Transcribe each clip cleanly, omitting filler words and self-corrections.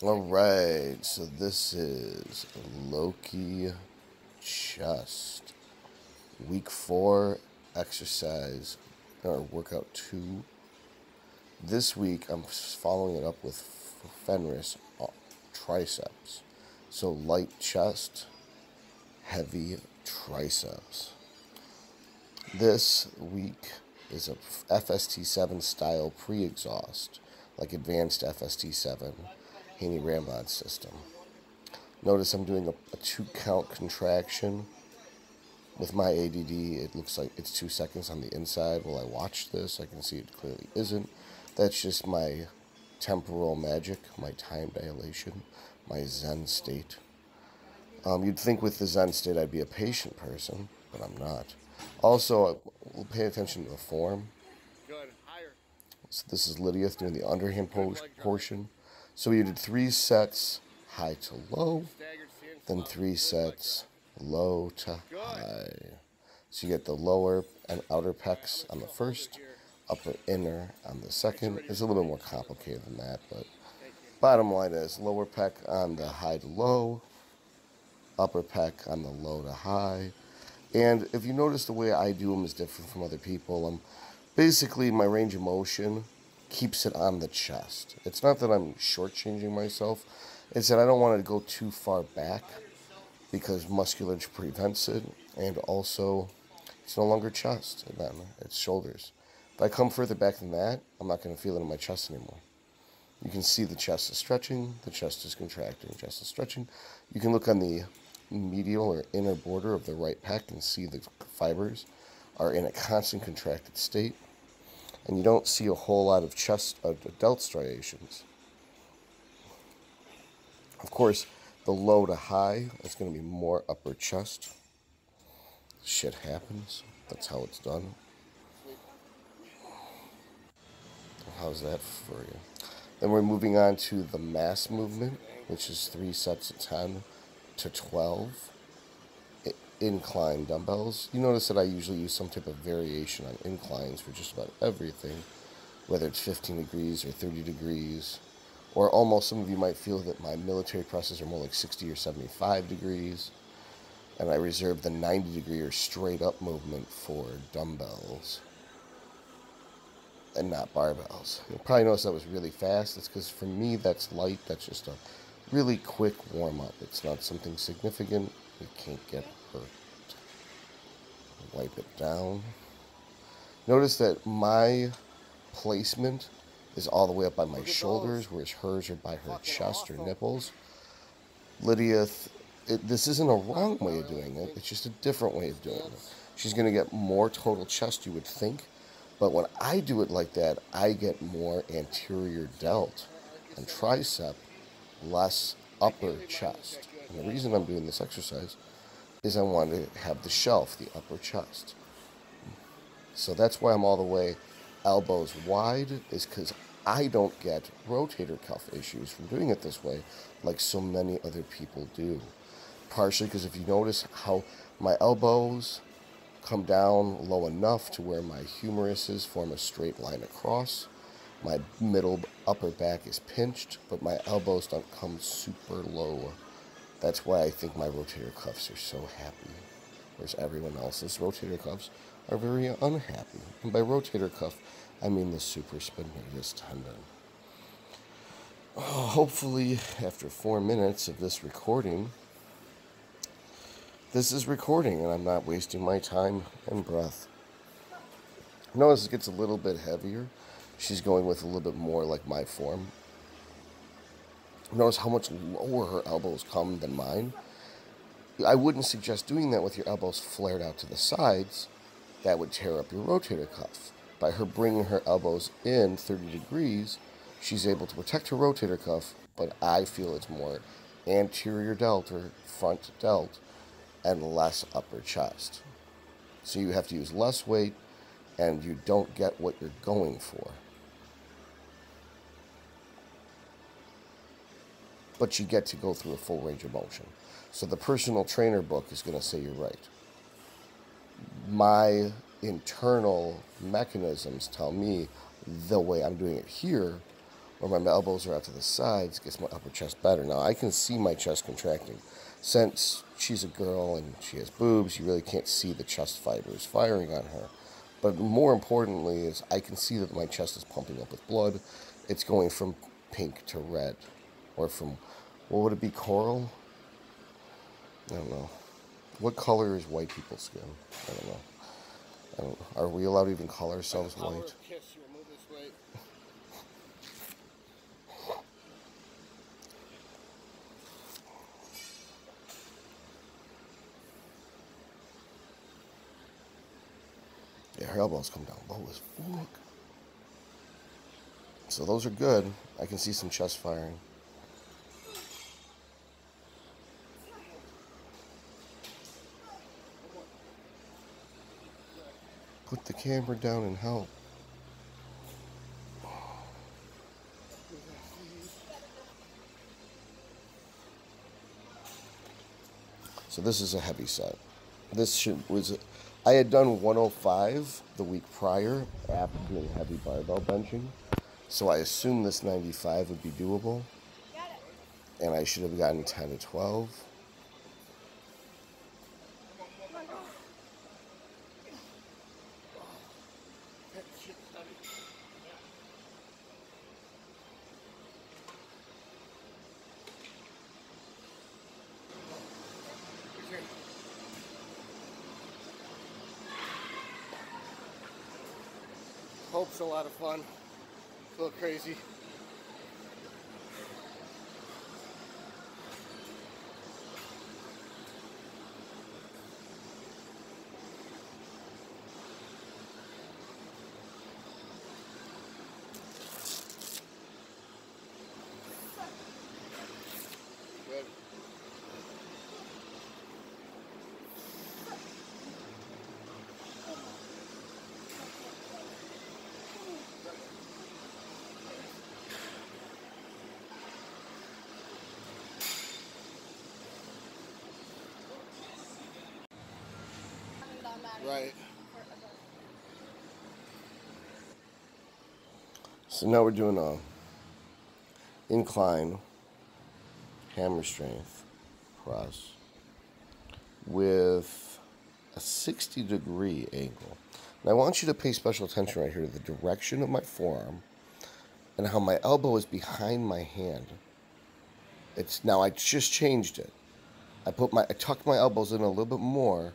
Alright, so this is Loki Chest. Week 4 exercise or workout 2. This week I'm following it up with Fenris triceps. So light chest, heavy triceps. This week is a FST7 style pre-exhaust, like advanced FST7 Haney Ramrod system. Notice I'm doing a 2-count contraction. With my ADD, it looks like it's 2 seconds on the inside. While I watch this, I can see it clearly isn't. That's just my temporal magic, my time dilation, my Zen state. You'd think with the Zen state I'd be a patient person, but I'm not. Also, we'll pay attention to the form. Good. Higher. So this is Lydia doing the underhand portion. So you did 3 sets high to low, then 3 sets low to high. So you get the lower and outer pecs on the first, upper inner on the second. It's a little bit more complicated than that, but bottom line is lower pec on the high to low, upper pec on the low to high. And if you notice, the way I do them is different from other people. Basically, my range of motion keeps it on the chest. It's not that I'm shortchanging myself. It's that I don't want to go too far back because musculature prevents it. And also, it's no longer chest. It's shoulders. If I come further back than that, I'm not going to feel it in my chest anymore. You can see the chest is stretching, the chest is contracting, the chest is stretching. You can look on the medial or inner border of the right pec and see the fibers are in a constant contracted state. And you don't see a whole lot of chest delt striations. Of course, the low to high is going to be more upper chest. Shit happens. That's how it's done. How's that for you? Then we're moving on to the mass movement, which is 3 sets of 10 to 12 incline dumbbells. You notice that I usually use some type of variation on inclines for just about everything, whether it's 15 degrees or 30 degrees, or almost some of you might feel that my military presses are more like 60 or 75 degrees, and I reserve the 90 degree or straight up movement for dumbbells and not barbells. You'll probably notice that was really fast. It's because for me that's light. That's just a really quick warm-up. It's not something significant. You can't get hurt. Wipe it down. Notice that my placement is all the way up by my shoulders, whereas hers are by her chest or nipples. Lydia, this isn't a wrong way of doing it. It's just a different way of doing it. She's going to get more total chest, you would think. But when I do it like that, I get more anterior delt and tricep, less upper chest. And the reason I'm doing this exercise is I want to have the shelf, the upper chest. So that's why I'm all the way elbows wide, is because I don't get rotator cuff issues from doing it this way like so many other people do. Partially because if you notice how my elbows come down low enough to where my humeruses form a straight line across. My middle upper back is pinched, but my elbows don't come super low. That's why I think my rotator cuffs are so happy, whereas everyone else's rotator cuffs are very unhappy. And by rotator cuff, I mean the supraspinatus tendon. Hopefully, after 4 minutes of this recording, this is recording and I'm not wasting my time and breath. Notice it gets a little bit heavier. She's going with a little bit more like my form. Notice how much lower her elbows come than mine. I wouldn't suggest doing that with your elbows flared out to the sides. That would tear up your rotator cuff. By her bringing her elbows in 30 degrees, she's able to protect her rotator cuff, but I feel it's more anterior delt or front delt and less upper chest. So you have to use less weight and you don't get what you're going for. But you get to go through a full range of motion. So the personal trainer book is going to say you're right. My internal mechanisms tell me the way I'm doing it here or my elbows are out to the sides, gets my upper chest better. Now, I can see my chest contracting. Since she's a girl and she has boobs, you really can't see the chest fibers firing on her. But more importantly is I can see that my chest is pumping up with blood. It's going from pink to red. Or from, what would it be, coral? I don't know. What color is white people's skin? I don't know. Are we allowed to even call ourselves white? Yeah, her elbows come down low as fuck. So those are good. I can see some chest firing. Put the camera down and help. So this is a heavy set. I had done 105 the week prior after doing heavy barbell benching. So I assumed this 95 would be doable. And I should have gotten 10 to 12. Hope's a lot of fun. It's a little crazy. Good. Right. So now we're doing a incline hammer strength press with a 60-degree angle. And I want you to pay special attention right here to the direction of my forearm and how my elbow is behind my hand. Now I just changed it. I tucked my elbows in a little bit more,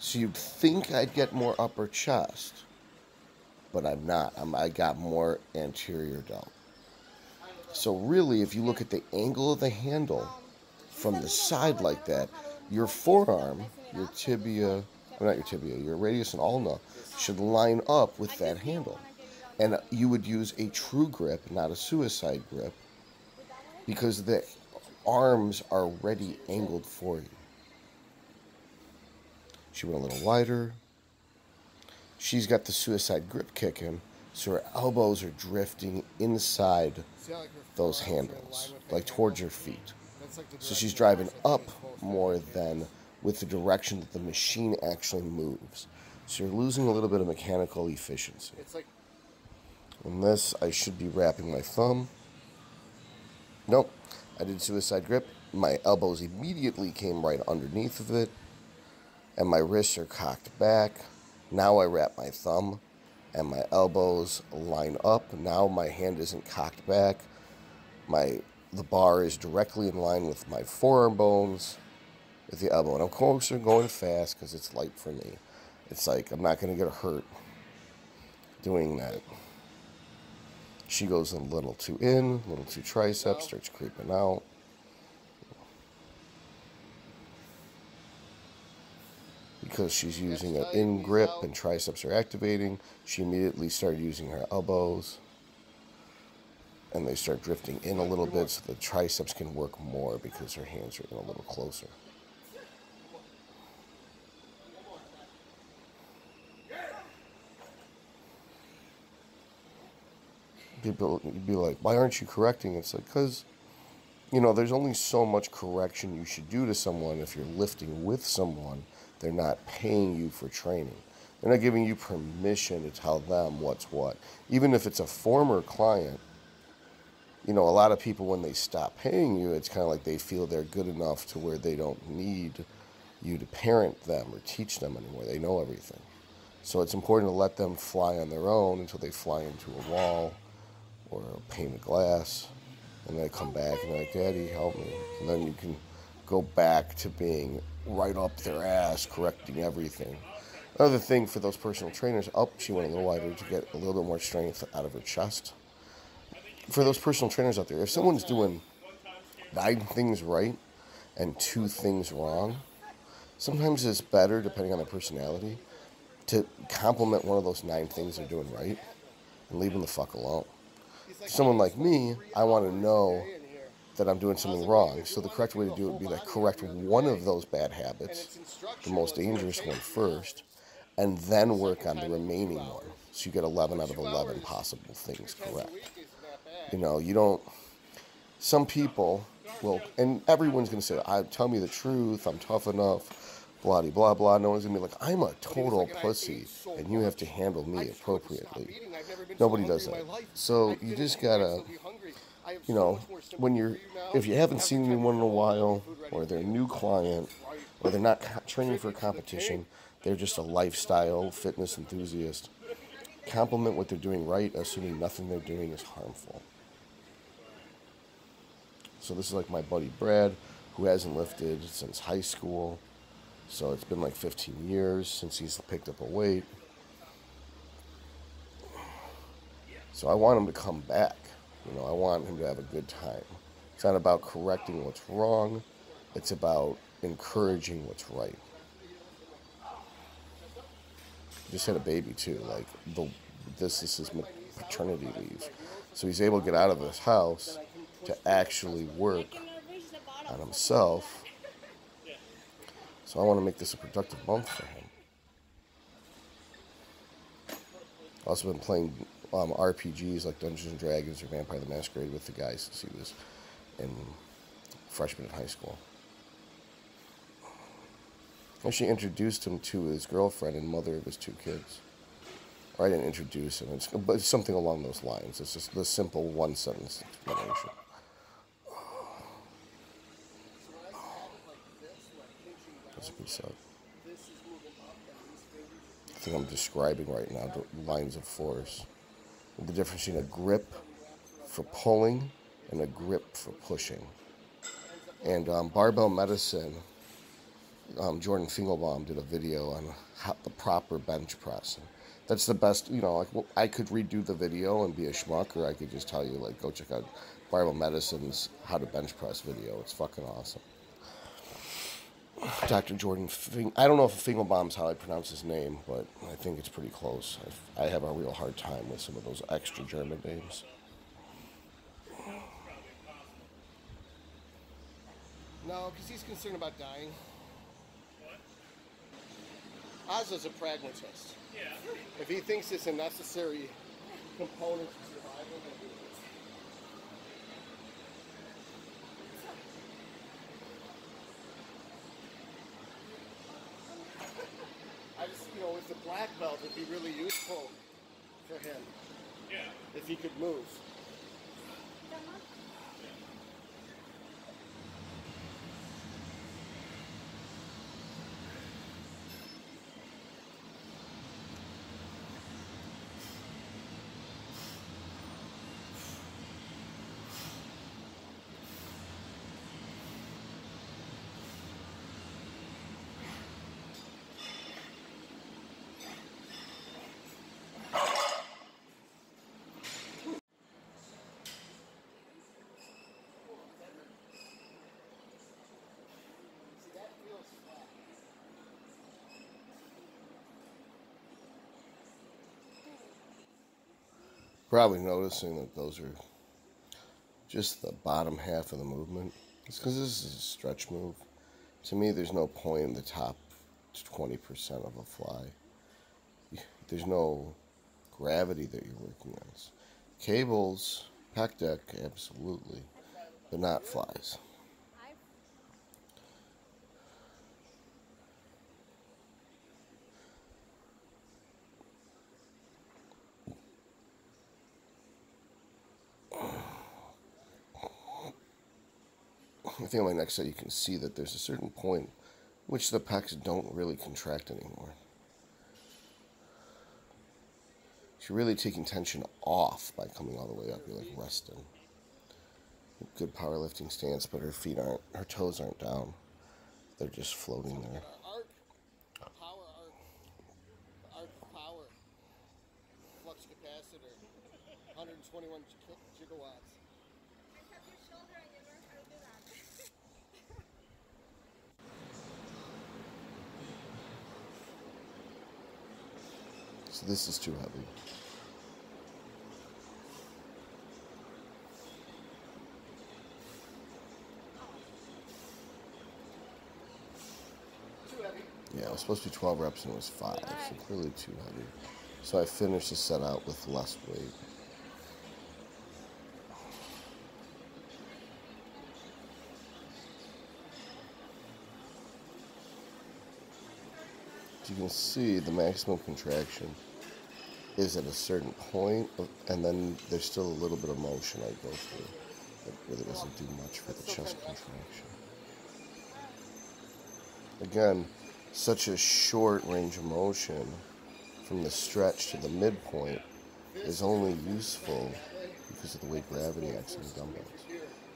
so you'd think I'd get more upper chest, but I'm not. I got more anterior delt. So really, if you look at the angle of the handle from the side like that, your forearm, your tibia, or not your tibia, your radius and ulna should line up with that handle. And you would use a true grip, not a suicide grip, because the arms are already angled for you. She went a little wider. She's got the suicide grip kicking, so her elbows are drifting inside those handles, like towards her feet. So she's driving up more than with the direction that the machine actually moves. So you're losing a little bit of mechanical efficiency. In this, I should be wrapping my thumb. Nope, I did suicide grip. My elbows immediately came right underneath of it, and my wrists are cocked back. Now I wrap my thumb, and my elbows line up. Now my hand isn't cocked back. The bar is directly in line with my forearm bones, with the elbow. And of course, I'm going fast because it's light for me. It's like I'm not going to get hurt doing that. She goes a little too in, a little too tricep, starts creeping out. Because she's using an in grip and triceps are activating, she immediately started using her elbows. And they start drifting in a little bit so the triceps can work more because her hands are in a little closer. People would be like, why aren't you correcting? It's like, because, there's only so much correction you should do to someone if you're lifting with someone. They're not paying you for training. They're not giving you permission to tell them what's what. Even if it's a former client, you know, a lot of people, when they stop paying you, it's kind of like they feel they're good enough to where they don't need you to parent them or teach them anymore. They know everything. So it's important to let them fly on their own until they fly into a wall or a pane of glass, and they come back and they're like, Daddy, help me. And then you can go back to being right up their ass, correcting everything. Another thing for those personal trainers, she went a little wider to get a little bit more strength out of her chest. For those personal trainers out there, if someone's doing 9 things right and 2 things wrong, sometimes it's better, depending on their personality, to compliment one of those 9 things they're doing right and leave them the fuck alone. For someone like me, I want to know that I'm doing something wrong. So the correct way to do it would be to correct one of those bad habits, the most dangerous one first, and then work on the remaining one. So you get 11 out of 11 possible things correct. You know, you don't, some people will, and everyone's going to say, tell me the truth, I'm tough enough, blah, blah, blah. No one's going to be like, I'm a total pussy, and you have to handle me appropriately. Nobody does that. So you just got to, you know, if you haven't seen anyone in a while, or they're a new client, or they're not training for a competition, they're just a lifestyle fitness enthusiast, compliment what they're doing right, assuming nothing they're doing is harmful. So this is like my buddy Brad, who hasn't lifted since high school. So it's been like 15 years since he's picked up a weight. So I want him to come back. You know, I want him to have a good time. It's not about correcting what's wrong. It's about encouraging what's right. Just had a baby too. Like this is his paternity leave, so he's able to get out of his house to actually work on himself. So I want to make this a productive month for him. I've also been playing RPGs like Dungeons and Dragons or Vampire the Masquerade with the guys since he was in freshman in high school. And she introduced him to his girlfriend and mother of his 2 kids. Or I didn't introduce him, but it's something along those lines. It's just the simple 1-sentence explanation. That's a good side. I think I'm describing right now the lines of force. The difference between a grip for pulling and a grip for pushing. And Barbell Medicine, Jordan Fingelbaum did a video on the proper bench press. That's the best, you know, like I could redo the video and be a schmuck, or I could just tell you, like, go check out Barbell Medicine's How to Bench Press video. It's fucking awesome. Dr. Jordan I don't know if Fingelbaum's how I pronounce his name, but I think it's pretty close. I have a real hard time with some of those extra German names. No, because he's concerned about dying. Ozzo's a pragmatist. Yeah. If he thinks it's a necessary component to survival, then do it. I just, you know, with the black belt, it'd be really useful for him. Yeah. If he could move. Probably noticing that those are just the bottom half of the movement. It's because this is a stretch move. To me, there's no point in the top 20% of a fly. There's no gravity that you're working on. Cables, pec deck, absolutely, but not flies. think on my next set you can see that there's a certain point which the pecs don't really contract anymore. You're really taking tension off by coming all the way up. You're like resting. Good powerlifting stance, but her toes aren't down. They're just floating there. Power. Flux capacitor. 121 gigawatts. I tap your shoulder and you learn how to do that. So this is too heavy. Yeah, it was supposed to be 12 reps and it was 5, so clearly too heavy. So I finished the set out with less weight. As you can see, the maximum contraction is at a certain point, and then there's still a little bit of motion I go through. It really doesn't do much for the chest contraction. Again, such a short range of motion from the stretch to the midpoint is only useful because of the way gravity acts on the dumbbells.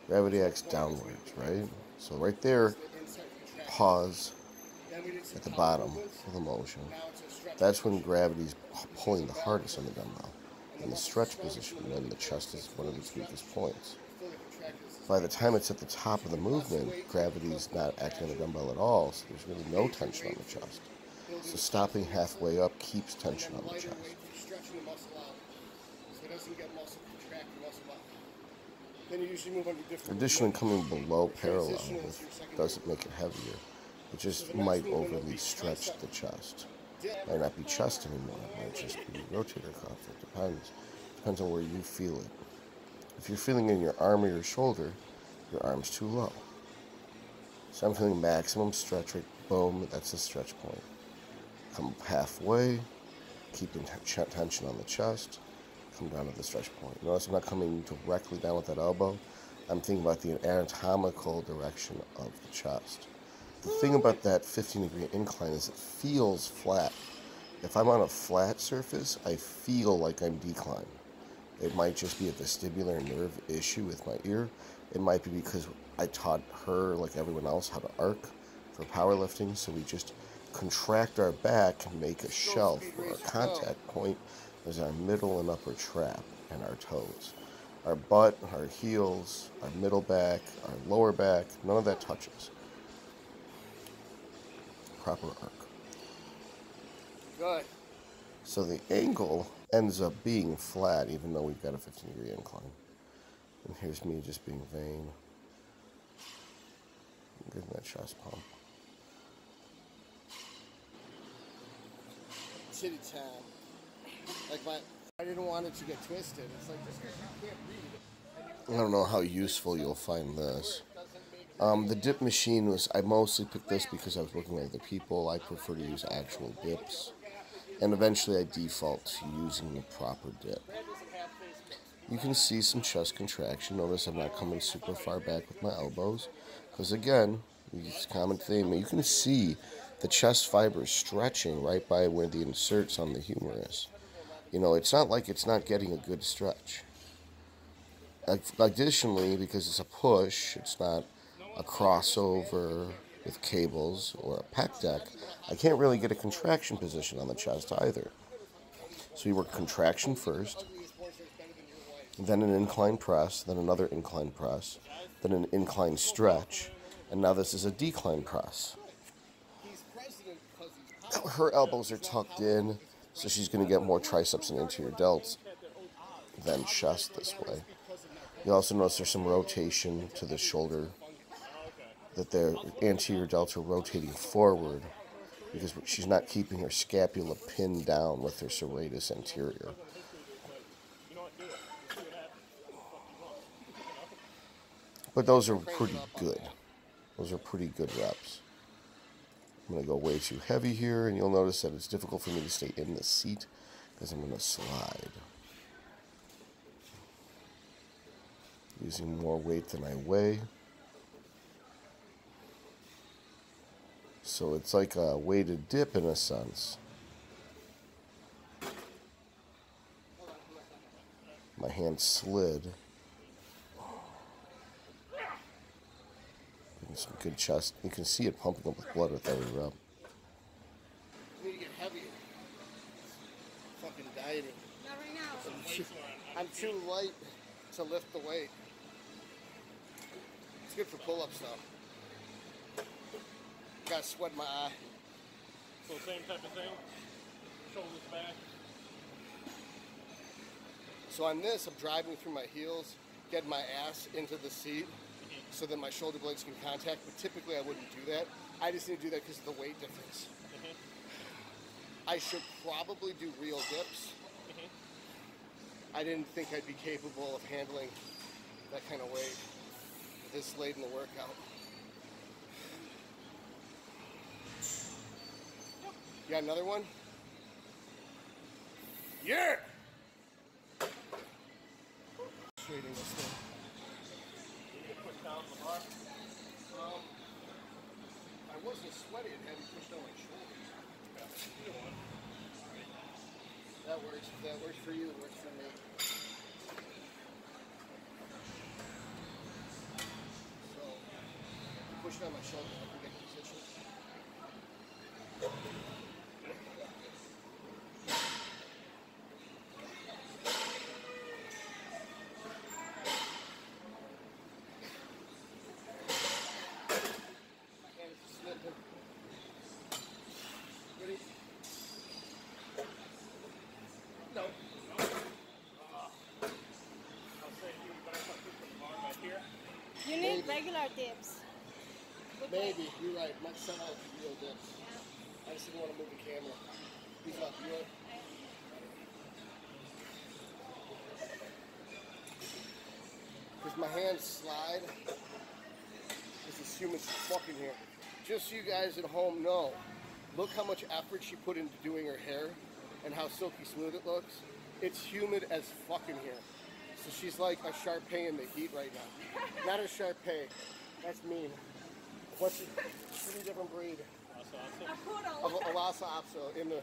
Gravity acts downwards, right? So right there, pause at the bottom of the motion. That's when gravity's pulling the hardest on the dumbbell. In the stretch position, when the chest is one of its weakest points. By the time it's at the top of the movement, gravity's not acting on the dumbbell at all, so there's really no tension on the chest. So stopping halfway up keeps tension on the chest. Additionally, coming below parallel doesn't make it heavier. It just might overly stretch the chest. It might not be chest anymore. It might just be rotator cuff. It depends. Depends on where you feel it. If you're feeling in your arm or your shoulder, your arm's too low. So I'm feeling maximum stretch rate. Boom, that's the stretch point. Come halfway, keeping tension on the chest. Come down to the stretch point. Notice I'm not coming directly down with that elbow. I'm thinking about the anatomical direction of the chest. The thing about that 15-degree incline is it feels flat. If I'm on a flat surface, I feel like I'm declined. It might just be a vestibular nerve issue with my ear. It might be because I taught her, like everyone else, how to arc for powerlifting. So we just contract our back and make a shelf where our contact point is our middle and upper trap and our toes. Our butt, our heels, our middle back, our lower back, none of that touches. Proper arc. Good. So the angle ends up being flat even though we've got a 15-degree incline. And here's me just being vain. Getting that chest pump. Chitty time. Like I didn't want it to get twisted. It's like this guy can't read. I don't know how useful you'll find this. The dip machine was, I mostly picked this because I was working with other people. I prefer to use actual dips. And eventually I default to using the proper dip. You can see some chest contraction. Notice I'm not coming super far back with my elbows. Because again, it's a common theme. You can see the chest fibers stretching right by where the inserts on the humerus. You know, it's not like it's not getting a good stretch. Additionally, because it's a push, it's not a crossover with cables or a pec deck, I can't really get a contraction position on the chest either. So we work contraction first, then an incline press, then another incline press, then an incline stretch, and now this is a decline press. Her elbows are tucked in, so she's going to get more triceps and anterior delts than chest this way. You also notice there's some rotation to the shoulder, that their anterior delts are rotating forward because she's not keeping her scapula pinned down with her serratus anterior. But those are pretty good. Those are pretty good reps. I'm going to go way too heavy here, and you'll notice that it's difficult for me to stay in the seat because I'm going to slide. Using more weight than I weigh. So it's like a weighted dip in a sense. My hand slid. And some good chest. You can see it pumping up with blood with every rep. I need to get heavier. Fucking dieting. Not right now. I'm too light to lift the weight. It's good for pull-ups though. Got sweat in my eye. So same type of thing. Shoulders back. So on this, I'm driving through my heels, getting my ass into the seat so that my shoulder blades can contact, but typically I wouldn't do that. I just need to do that because of the weight difference. I should probably do real dips. I didn't think I'd be capable of handling that kind of weight this late in the workout. You got another one? Yeah! Straighting this thing. I wasn't sweaty and had to push down my shoulders. That works. If that works for you, it works for me. So, push down my shoulders, I can get position. Ready? No. You need regular dips. Maybe. You're right. My son has real dips. I just didn't want to move the camera. He's up. You right? Because my hands slide. This is humid as fucking here. Just so you guys at home know, look how much effort she put into doing her hair and how silky smooth it looks. It's humid as fucking here. So she's like a Shar-Pei in the heat right now. Not a Shar-Pei. That's mean. What's a different breed? A poodle. A Lhasa Apso in the...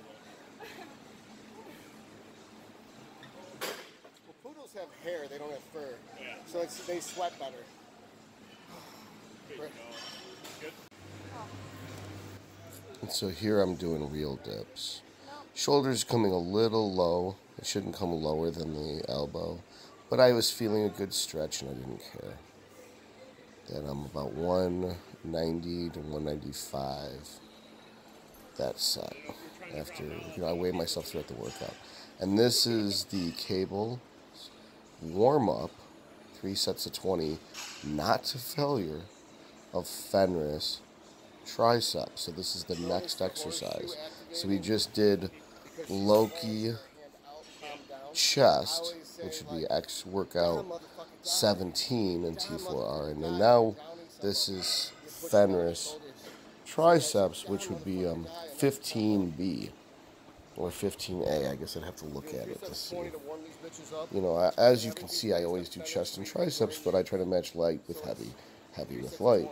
Well, poodles have hair, they don't have fur. Yeah. So they sweat better. Good. And so here I'm doing real dips. Shoulders coming a little low. It shouldn't come lower than the elbow. But I was feeling a good stretch and I didn't care. Then I'm about 190 to 195. That set. After, I weigh myself throughout the workout. And this is the cable warm-up, 3 sets of 20, not to failure, of Fenris triceps. So this is the next exercise. So we just did Loki Chest, which would be X workout 17 in T4R. And then now this is Fenris triceps, which would be 15B or 15A. I guess I'd have to look at it to see. As you can see, I always do chest and triceps, but I try to match light with heavy, heavy with light.